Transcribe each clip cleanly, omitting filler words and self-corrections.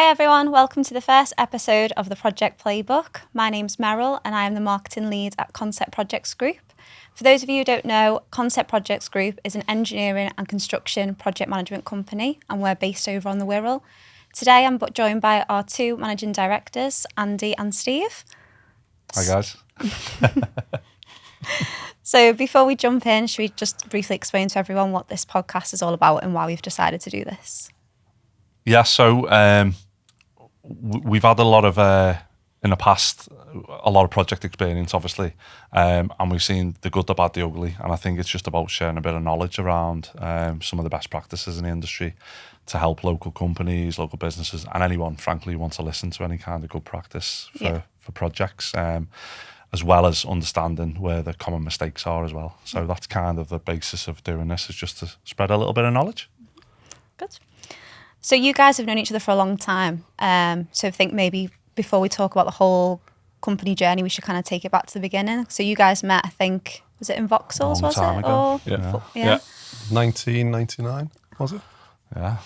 Hi everyone, welcome to the first episode of the Project Playbook. My name's Meryl and I am the marketing lead at Concept Projects Group. For those of you who don't know, Concept Projects Group is an engineering and construction project management company and we're based over on the Wirral. Today I'm joined by our two managing directors, Andy and Steve. Hi guys. So before we jump in, should we just briefly explain to everyone what this podcast is all about and why we've decided to do this? Yeah, so we've had a lot of, in the past, a lot of project experience, obviously, and we've seen the good, the bad, the ugly, and I think it's just about sharing a bit of knowledge around some of the best practices in the industry to help local companies, local businesses, and anyone, frankly, who wants to listen to any kind of good practice for projects, as well as understanding where the common mistakes are as well. So that's kind of the basis of doing this, is just to spread a little bit of knowledge. Good. So you guys have known each other for a long time. So I think maybe before we talk about the whole company journey, we should kind of take it back to the beginning. So you guys met, I think, was it in Vauxhalls, was it? Ago. Or, yeah. 1999, was it? Yeah.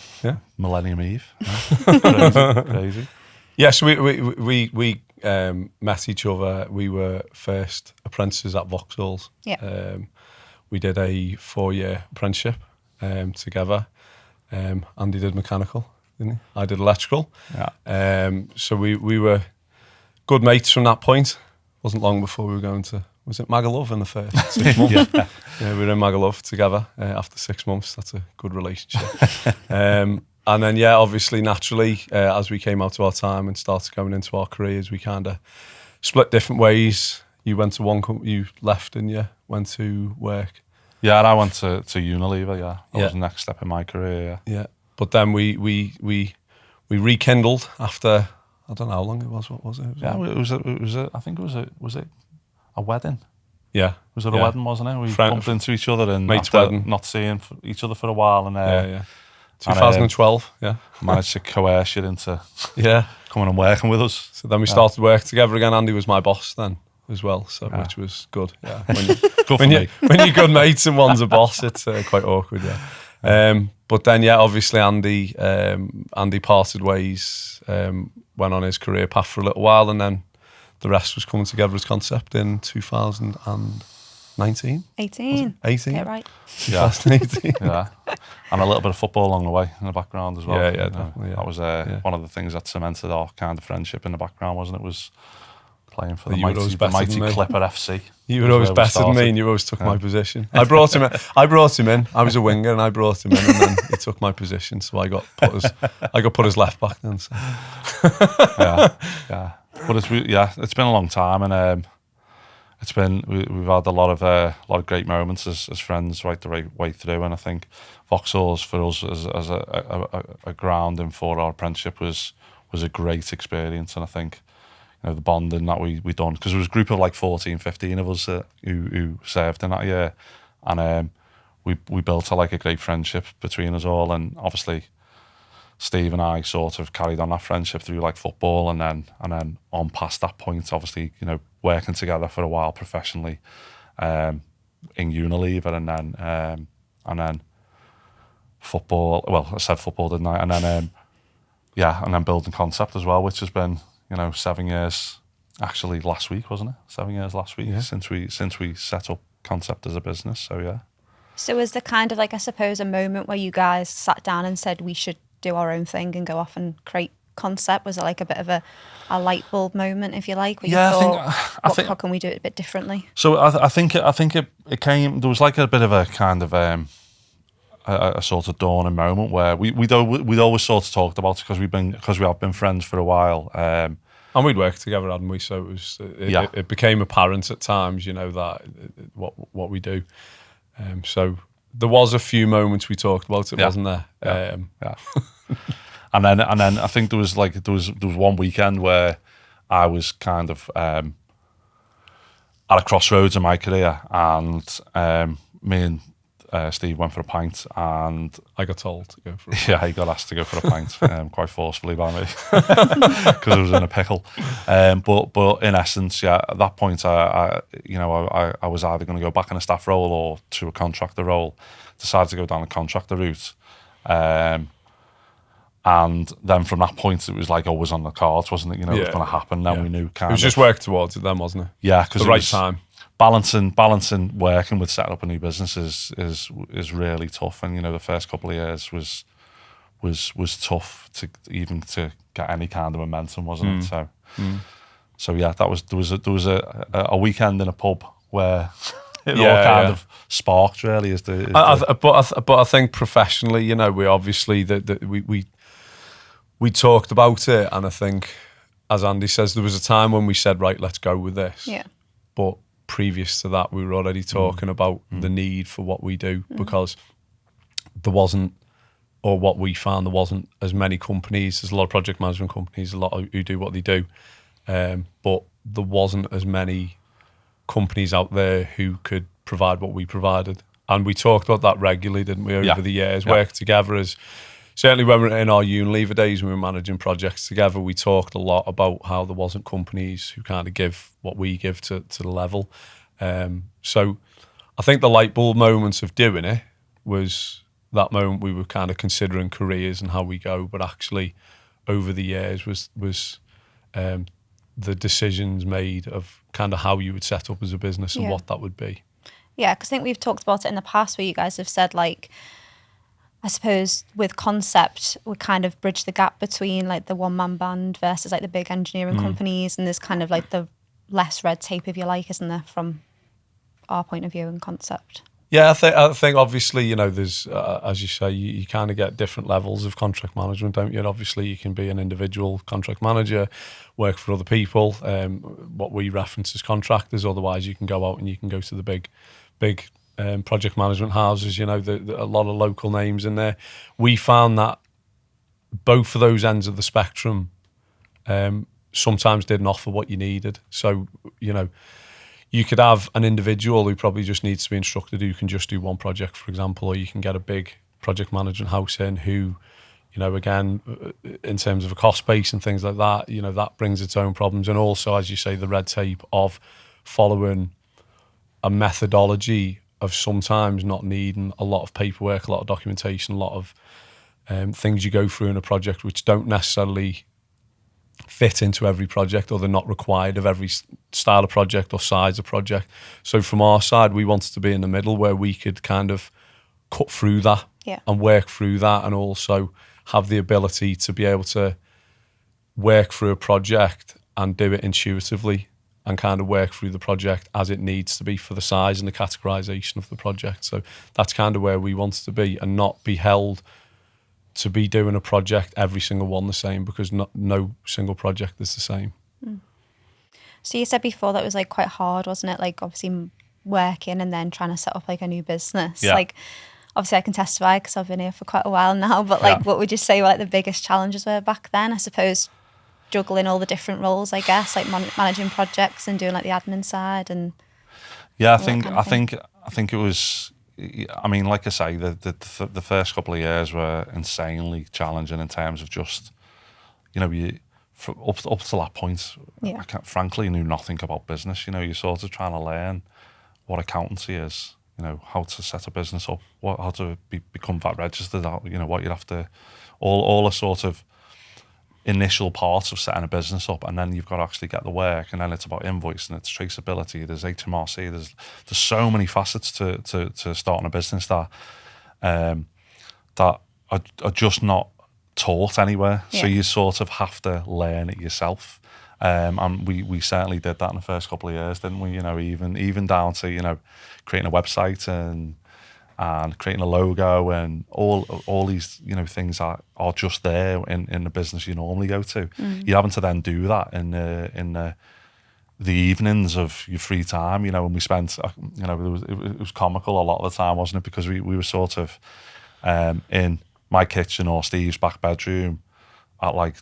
Millennium Eve. Yeah. Crazy. Yes, we met each other. We were first apprentices at Vauxhalls. Yeah. We did a 4-year apprenticeship together. Andy did mechanical, didn't he? I did electrical. Yeah. So we were good mates from that point. Wasn't long before we were going to, was it Magaluf in the first 6 months? Yeah, we were in Magaluf together after 6 months. That's a good relationship. And then, obviously, naturally, as we came out to our time and started going into our careers, we kind of split different ways. You went to one company, you left, and you went to work. Yeah, and I went to Unilever. That was the next step in my career. Yeah, but then we rekindled after, I don't know how long it was. What was it? I think was it a wedding? Yeah, was it a wedding? Wasn't it? We bumped into each other and mate's wedding, not seeing each other for a while, and 2012. Managed to coerce you into coming and working with us. So then we started work together again. Andy was my boss then as well, so which was good. Yeah, when you're good mates and one's a boss, it's quite awkward. Yeah, but then obviously Andy parted ways, went on his career path for a little while, and then the rest was coming together as Concept in 2019. 18. Get right. 2018. Yeah, and a little bit of football along the way in the background as well. Yeah, definitely. Yeah. That was one of the things that cemented our kind of friendship in the background, wasn't it? Was playing for the mighty Clipper FC. You were always better than me, and you always took my position. I brought him in. I was a winger, and I brought him in, and then he took my position. So I got put as left back then. So. yeah. But it's been a long time, and we've had a lot of great moments as friends right the way through, and I think Vauxhalls for us as a grounding for our apprenticeship was a great experience, and I think the bonding that we done, because there was a group of like 14, 15 of us who served in that year, and we built a great friendship between us all, and obviously Steve and I sort of carried on that friendship through football, and then on past that point, obviously working together for a while professionally in Unilever, and then football. Well, I said football, didn't I? And then and then building Concept as well, which has been 7 years. Actually, last week, wasn't it? 7 years last week since we set up Concept as a business. So yeah. So was there kind of I suppose a moment where you guys sat down and said we should do our own thing and go off and create Concept? Was it a bit of a light bulb moment, if you like, where you thought, how can we do it a bit differently? So I think it came. There was a bit of a kind of a sort of dawning moment where we'd always sort of talked about it because we have been friends for a while, and we'd worked together, hadn't we? So it became apparent at times, that what we do. So there was a few moments we talked about it, wasn't there? Yeah. And then I think there was one weekend where I was kind of at a crossroads in my career, and me and Steve went for a pint, and I got told to go for a pint. Yeah, he got asked to go for a pint, quite forcefully by me, because I was in a pickle. But in essence, at that point, I was either going to go back in a staff role or to a contractor role. Decided to go down the contractor route. And then from that point, it was like always on the cards, wasn't it? You know, it was going to happen. Then we knew It was just work towards it then, wasn't it? Yeah, because the right time. Balancing working with setting up a new business is really tough. And, you know, the first couple of years was tough to get any kind of momentum, wasn't it? So yeah, there was a weekend in a pub where it all kind of sparked. Really, but I think professionally, you know, we obviously we talked about it, and I think, as Andy says, there was a time when we said, right, let's go with this. Yeah. But previous to that, we were already talking about the need for what we do, because there wasn't, or what we found, there wasn't as many companies. There's a lot of project management companies, a lot who do what they do, but there wasn't as many companies out there who could provide what we provided. And we talked about that regularly, didn't we, over the years, worked together as... Certainly when we were in our Unilever days, when we were managing projects together, we talked a lot about how there wasn't companies who kind of give what we give to the level. So I think the light bulb moments of doing it was that moment we were kind of considering careers and how we go, but actually over the years was the decisions made of kind of how you would set up as a business and what that would be. Yeah, because I think we've talked about it in the past where you guys have said, like, I suppose with concept, we kind of bridge the gap between like the one-man band versus like the big engineering companies, and there's kind of like the less red tape, if you like, isn't there, from our point of view in concept? Yeah, I think obviously, you know, there's, as you say, you kind of get different levels of contract management, don't you? And obviously you can be an individual contract manager, work for other people, what we reference as contractors. Otherwise you can go out and you can go to the big project management houses, you know, a lot of local names in there. We found that both of those ends of the spectrum sometimes didn't offer what you needed. So, you know, you could have an individual who probably just needs to be instructed who can just do one project, for example, or you can get a big project management house in who, you know, again, in terms of a cost base and things like that, you know, that brings its own problems. And also, as you say, the red tape of following a methodology of sometimes not needing a lot of paperwork, a lot of documentation, a lot of things you go through in a project which don't necessarily fit into every project, or they're not required of every style of project or size of project. So from our side, we wanted to be in the middle where we could kind of cut through that and work through that, and also have the ability to be able to work through a project and do it intuitively and kind of work through the project as it needs to be for the size and the categorization of the project. So that's kind of where we wanted to be, and not be held to be doing a project, every single one the same, because no single project is the same. So you said before that was like quite hard, wasn't it? Like obviously working and then trying to set up like a new business. Yeah. Like obviously I can testify because I've been here for quite a while now, but like what would you say were like the biggest challenges were back then? I suppose juggling all the different roles, I guess, like managing projects and doing like the admin side and I think it was, I mean, like I say, the first couple of years were insanely challenging in terms of just, you know, up to that point, I frankly knew nothing about business. You know, you're sort of trying to learn what accountancy is, you know, how to set a business up, how to become VAT registered, you know, what you'd have to, all the sort of initial parts of setting a business up, and then you've got to actually get the work, and then it's about invoicing, it's traceability, there's HMRC, there's so many facets to starting a business that are just not taught anywhere. So you sort of have to learn it yourself. And we certainly did that in the first couple of years, didn't we? You know, even down to, you know, creating a website and creating a logo and all these, you know, things are just there in the business you normally go to. You're having to then do that in the evenings of your free time, you know, and we spent, you know, it was comical a lot of the time, wasn't it? Because we were sort of in my kitchen or Steve's back bedroom at like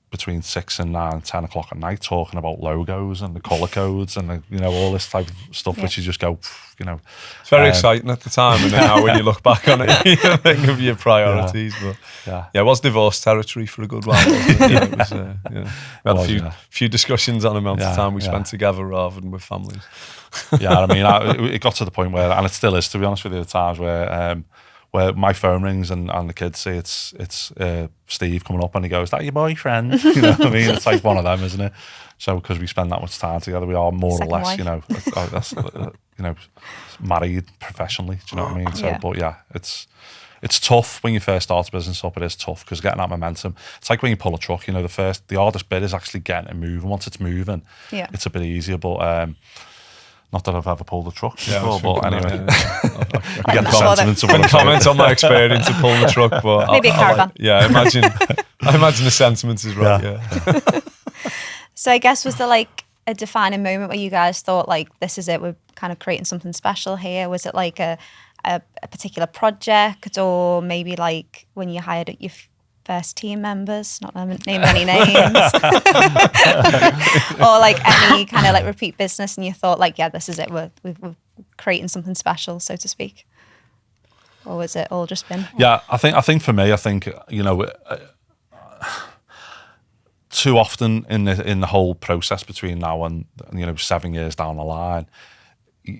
between 6 and 9, 10 o'clock at night, talking about logos and the colour codes and the, you know, all this type of stuff, which you just go, you know. It's very exciting at the time, and now when you look back on it, you think of your priorities. But it was divorce territory for a good while. It was, we had a few discussions on the amount of time we spent together rather than with families. I mean, it got to the point where, and it still is, to be honest with you, at times where where my phone rings and the kids say it's Steve coming up and he goes, "Is that your boyfriend?" You know what I mean? It's like one of them, isn't it? So because we spend that much time together, we are more Second or less, wife. you know, that's, you know, married professionally. Do you know what I mean? So, Yeah. but yeah, it's tough when you first start a business up. It is tough because getting that momentum. It's like when you pull a truck. You know, the hardest bit is actually getting it moving. Once it's moving, Yeah. it's a bit easier. But not that I've ever pulled a truck Yeah, I was before, but thinking anyway, that, you get the sure that- sentiments of I what can I'm saying. comment on my experience of pulling the truck, but Maybe a caravan. I imagine the sentiments is right. Yeah. So I guess, was there like a defining moment where you guys thought like, this is it, we're kind of creating something special here? Was it like a particular project, or maybe like when you hired your first team members, not name any names, or like any kind of like repeat business, and you thought like, yeah, this is it, we're creating something special, so to speak? Or was it all just been? Yeah, I think for me, you know, too often in the whole process between now and, you know, 7 years down the line,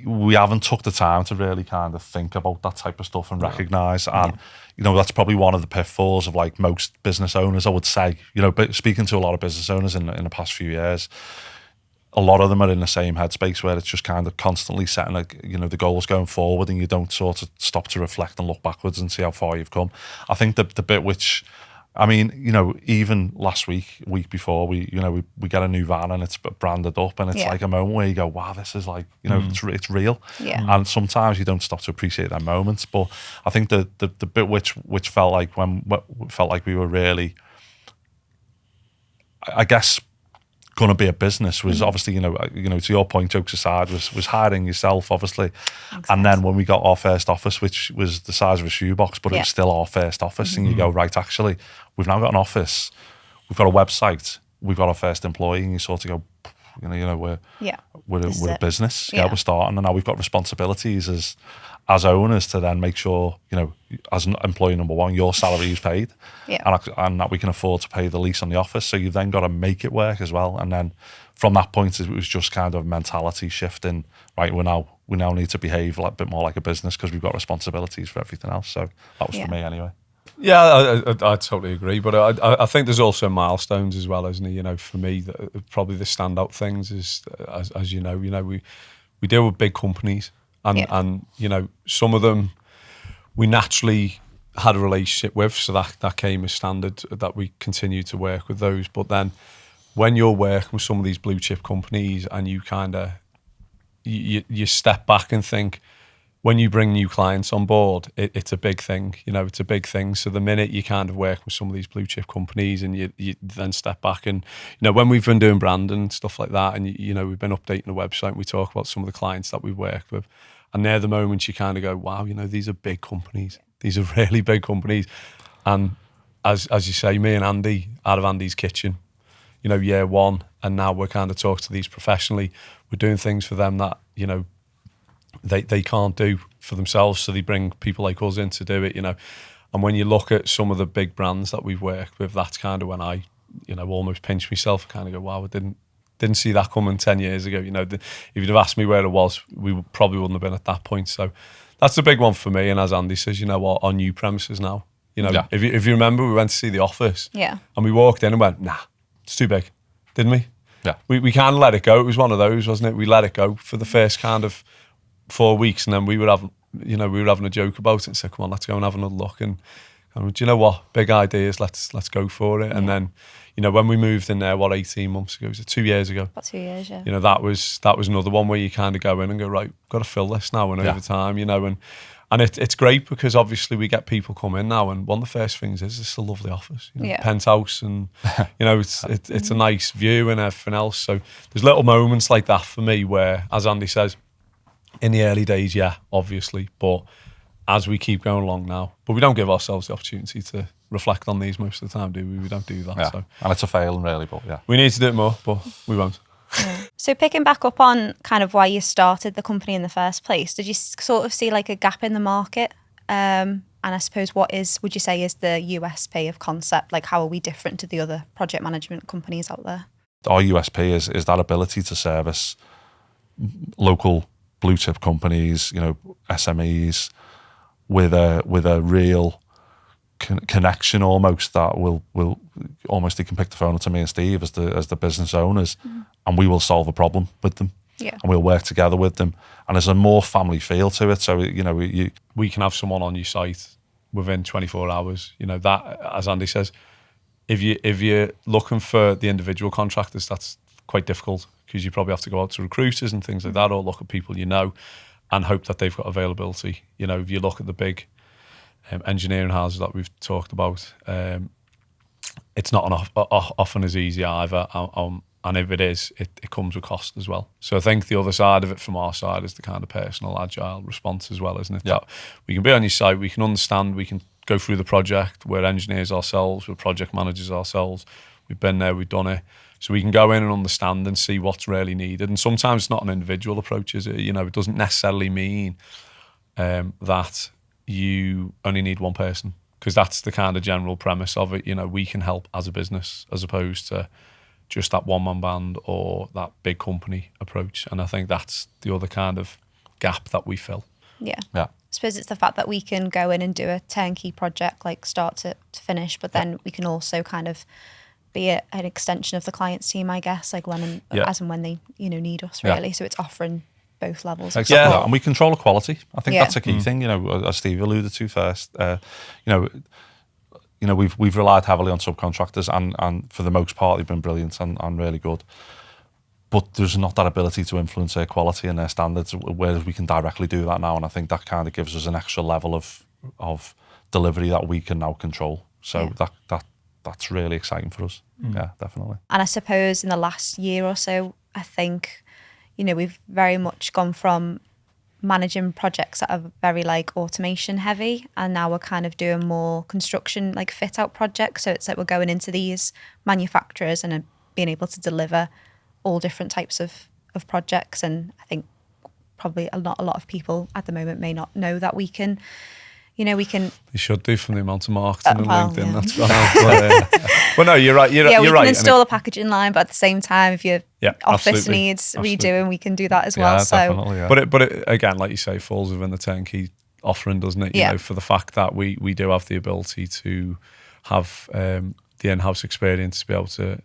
we haven't took the time to really kind of think about that type of stuff and recognise. And, you know, that's probably one of the pitfalls of like most business owners, I would say. You know, but speaking to a lot of business owners in the past few years, a lot of them are in the same headspace where it's just kind of constantly setting, like, you know, the goals going forward, and you don't sort of stop to reflect and look backwards and see how far you've come. I think the bit which, I mean, you know, even last week before, we get a new van and it's branded up, and it's like a moment where you go, wow, this is like, you know, it's real. Yeah. And sometimes you don't stop to appreciate that moments. But I think the bit which felt like we were really, I guess, going to be a business was obviously, you know, to your point, jokes aside, was hiring yourself, obviously. And then when we got our first office, which was the size of a shoebox, but it was still our first office, and you go, right, actually, we've now got an office, we've got a website, we've got our first employee, and you sort of go, you know, we're a business, we're starting, and now we've got responsibilities as owners to then make sure, you know, as an employee number one, your salary is paid, and that we can afford to pay the lease on the office. So you've then got to make it work as well. And then from that point, it was just kind of mentality shifting. Right, we now need to behave a bit more like a business because we've got responsibilities for everything else. So that was for me anyway. Yeah, I totally agree. But I think there's also milestones as well, isn't it? You know, for me, probably the standout things is, as you know, we deal with big companies. And you know, some of them we naturally had a relationship with, so that came as standard, that we continue to work with those. But then when you're working with some of these blue chip companies, and you kind of you step back and think, when you bring new clients on board, it's a big thing. You know, it's a big thing. So the minute you kind of work with some of these blue chip companies, and you then step back, and, you know, when we've been doing branding and stuff like that, and, you know, we've been updating the website, and we talk about some of the clients that we've worked with, and they're the moments you kind of go, wow, you know, these are big companies. These are really big companies. And as you say, me and Andy, out of Andy's kitchen, you know, year one, and now we're kind of talking to these professionally. We're doing things for them that, you know, they can't do for themselves, so they bring people like us in to do it, you know. And when you look at some of the big brands that we've worked with, that's kind of when I, you know, almost pinch myself, kind of go, wow, I didn't see that coming 10 years ago. You know, if you'd have asked me where it was, we probably wouldn't have been at that point. So that's a big one for me. And as Andy says, you know what, our new premises now, you know, if you remember, we went to see the office, and we walked in and went, nah, it's too big, didn't we? Yeah. We kind of let it go. It was one of those, wasn't it? We let it go for the first kind of 4 weeks, and then we were having a joke about it and said, come on, let's go and have another look. And do you know what? Big ideas, let's go for it. And then, you know, when we moved in there, 18 months ago? Was it 2 years ago? About 2 years, yeah. You know, that was another one where you kind of go in and go, right, got to fill this now, and over time, you know, and it's great because obviously we get people come in now, and one of the first things is it's a lovely office, you know, penthouse, and you know, it's a nice view and everything else. So there's little moments like that for me where, as Andy says, in the early days, obviously, but as we keep going along now, but we don't give ourselves the opportunity to reflect on these most of the time, do we? We don't do that. Yeah. So. And it's a failing, really, but we need to do it more, but we won't. So picking back up on kind of why you started the company in the first place, did you sort of see like a gap in the market? And I suppose would you say is the USP of Concept? Like, how are we different to the other project management companies out there? Our USP is that ability to service local blue chip companies, you know, SMEs, with a real connection almost, that will almost, he can pick the phone up to me and Steve as the business owners, and we will solve a problem with them. Yeah. And we'll work together with them, and there's a more family feel to it. So we can have someone on your site within 24 hours. That, as Andy says, if you're looking for the individual contractors, that's quite difficult, because you probably have to go out to recruiters and things like that, or look at people and hope that they've got availability. If you look at the big engineering houses that we've talked about, it's not often as easy either. And if it is, it comes with cost as well. So I think the other side of it from our side is the kind of personal, agile response as well, isn't it? Yeah. That we can be on your site, we can understand, we can go through the project. We're engineers ourselves, we're project managers ourselves. We've been there, we've done it. So we can go in and understand and see what's really needed. And sometimes it's not an individual approach, is it? It doesn't necessarily mean that you only need one person, because that's the kind of general premise of it. We can help as a business, as opposed to just that one-man band or that big company approach. And I think that's the other kind of gap that we fill. Yeah. Yeah. I suppose it's the fact that we can go in and do a turnkey project, like start to finish, but then we can also kind of be an extension of the client's team, I guess, like as and when they need us, really. Yeah. So it's offering both levels. Exactly. Yeah. And we control the quality. I think that's a key thing. As Steve alluded to first, we've relied heavily on subcontractors, and for the most part they've been brilliant and really good. But there's not that ability to influence their quality and their standards, whereas we can directly do that now. And I think that kind of gives us an extra level of delivery that we can now control. So that's really exciting for us. Yeah, definitely. And I suppose in the last year or so, I think, we've very much gone from managing projects that are very like automation heavy, and now we're kind of doing more construction, like fit out projects. So it's like we're going into these manufacturers and being able to deliver all different types of projects. And I think probably not a lot of people at the moment may not know that we can. You should do, from the amount of marketing and LinkedIn that's gone out. Well, no, you're right. You're we right. can install a packaging line, but at the same time, if your office absolutely. needs redoing, we can do that as well. So, definitely, yeah. But it again, like you say, falls within the turnkey offering, doesn't it? You know, for the fact that we do have the ability to have the in-house experience to be able to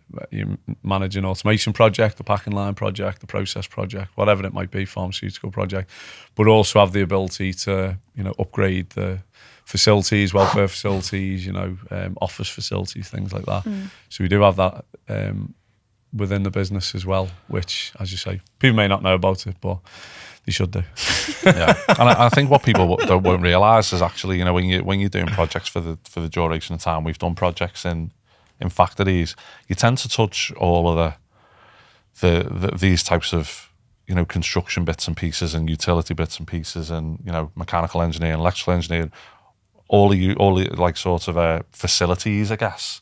manage an automation project, the packing line project, the process project, whatever it might be, pharmaceutical project, but also have the ability to upgrade the facilities, welfare facilities, office facilities, things like that. So we do have that within the business as well, which, as you say, people may not know about it, but they should do. Yeah, and I think what people won't realise is actually, when you're doing projects for the duration of time, we've done projects in factories, you tend to touch all of these types of construction bits and pieces and utility bits and pieces and mechanical engineering, electrical engineering, all the like sort of facilities, I guess,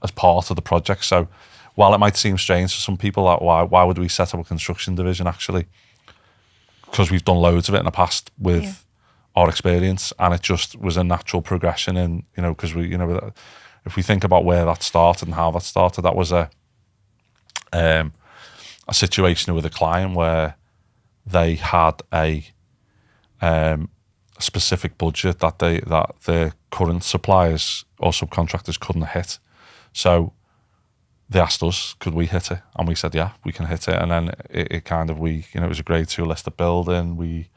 as part of the project. So while it might seem strange to some people that why would we set up a construction division, actually, because we've done loads of it in the past with our experience, and it just was a natural progression. And because we if we think about where that started and how that started, that was a situation with a client where they had a specific budget that their current suppliers or subcontractors couldn't hit. So they asked us, could we hit it? And we said, yeah, we can hit it. And then it kind of, it was a grade 2 listed building. We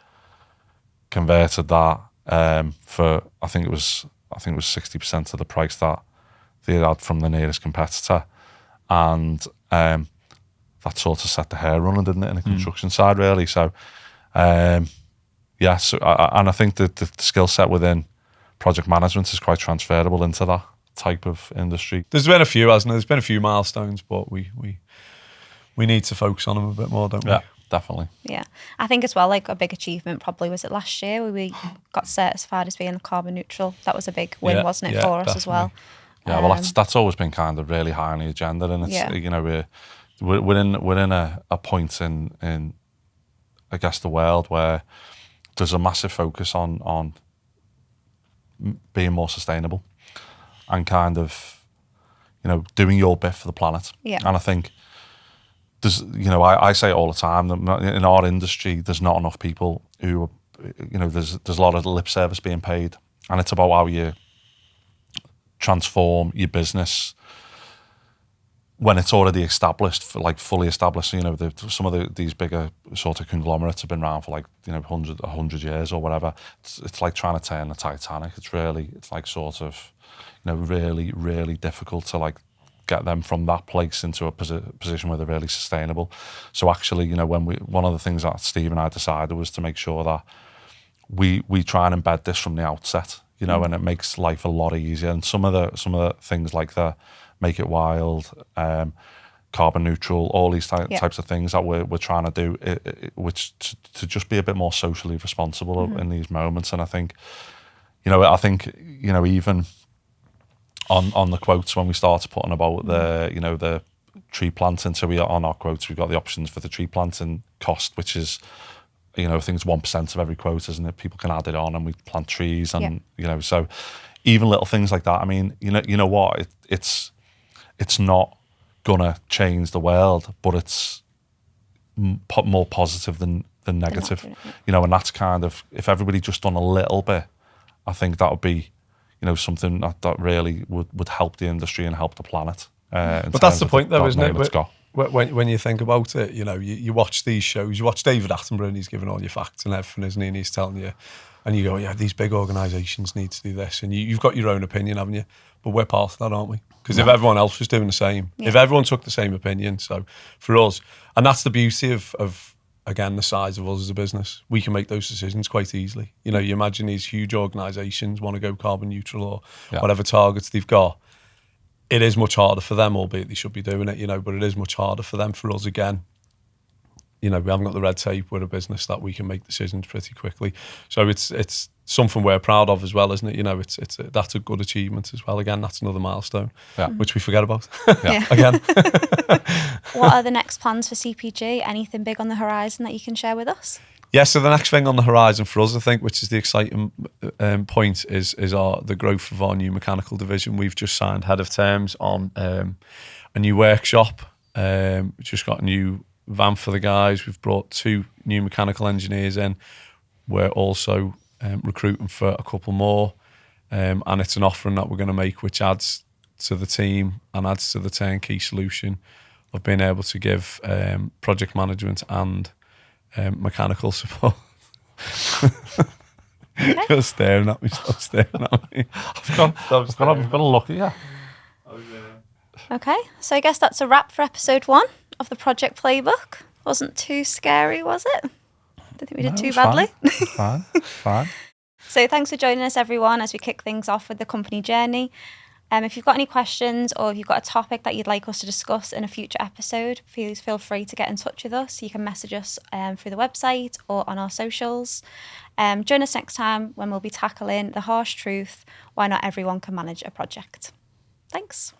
converted that for, I think it was 60% of the price that they had from the nearest competitor. And that sort of set the hair running, didn't it, in the construction side, really. So, and I think that the skill set within project management is quite transferable into that type of industry. There's been a few, hasn't there? There's been a few milestones, but we need to focus on them a bit more, don't we? Yeah, definitely. Yeah, I think as well, like a big achievement probably was it last year where we got certified as being carbon neutral. That was a big win, wasn't it, for us as well? Yeah, well, that's always been kind of really high on the agenda, and it's we're in a point in I guess the world where there's a massive focus on being more sustainable and kind of doing your bit for the planet. Yeah. And I think there's I say it all the time that in our industry there's not enough people who there's a lot of lip service being paid, and it's about how you transform your business when it's already established, fully established. Some of these bigger sort of conglomerates have been around for 100 years or whatever. It's like trying to turn the Titanic. It's like sort of, really, really difficult to get them from that place into a position where they're really sustainable. So actually, one of the things that Steve and I decided was to make sure that we try and embed this from the outset, and it makes life a lot easier. And some of the things like the Make It Wild, carbon neutral, all these types of things that we're trying to do, which to just be a bit more socially responsible in these moments. And I think, even on the quotes when we started putting about the tree planting, so on our quotes we've got the options for the tree planting cost, which is I think it's 1% of every quote, isn't it? People can add it on, and we plant trees, and so even little things like that. I mean, you know what? It's not gonna change the world, but it's more positive than negative. And that's kind of, if everybody just done a little bit, I think that would be something that really would help the industry and help the planet. But that's the point, though, isn't it? It's got. When you think about it, you watch these shows, you watch David Attenborough, and he's giving all your facts and everything, isn't he? And he's telling you, and you go, yeah, these big organisations need to do this, and you've got your own opinion, haven't you? But we're part of that, aren't we? Because if everyone else was doing the same, if everyone took the same opinion, so for us, and that's the beauty of again, the size of us as a business, we can make those decisions quite easily. You imagine these huge organisations want to go carbon neutral or whatever targets they've got. It is much harder for them, albeit they should be doing it, but it is much harder for them. For us, again, we haven't got the red tape. We're a business that we can make decisions pretty quickly. So it's something we're proud of as well, isn't it? That's a good achievement as well. Again, that's another milestone, which we forget about. Again. What are the next plans for CPG? Anything big on the horizon that you can share with us? Yeah, so the next thing on the horizon for us, I think, which is the exciting point, is the growth of our new mechanical division. We've just signed head of terms on a new workshop. We've just got a new van for the guys. We've brought 2 new mechanical engineers in. We're also recruiting for a couple more, and it's an offering that we're going to make, which adds to the team and adds to the turnkey solution of being able to give project management and mechanical support. You're staring at me, stop staring at me. I've got to look at you. Okay, so I guess that's a wrap for episode 1 of the Project Playbook. Wasn't too scary, was it? Don't think we did too badly. Fine. So thanks for joining us, everyone, as we kick things off with the company journey. If you've got any questions, or if you've got a topic that you'd like us to discuss in a future episode, please feel free to get in touch with us. You can message us through the website or on our socials. Join us next time when we'll be tackling the harsh truth, why not everyone can manage a project. Thanks.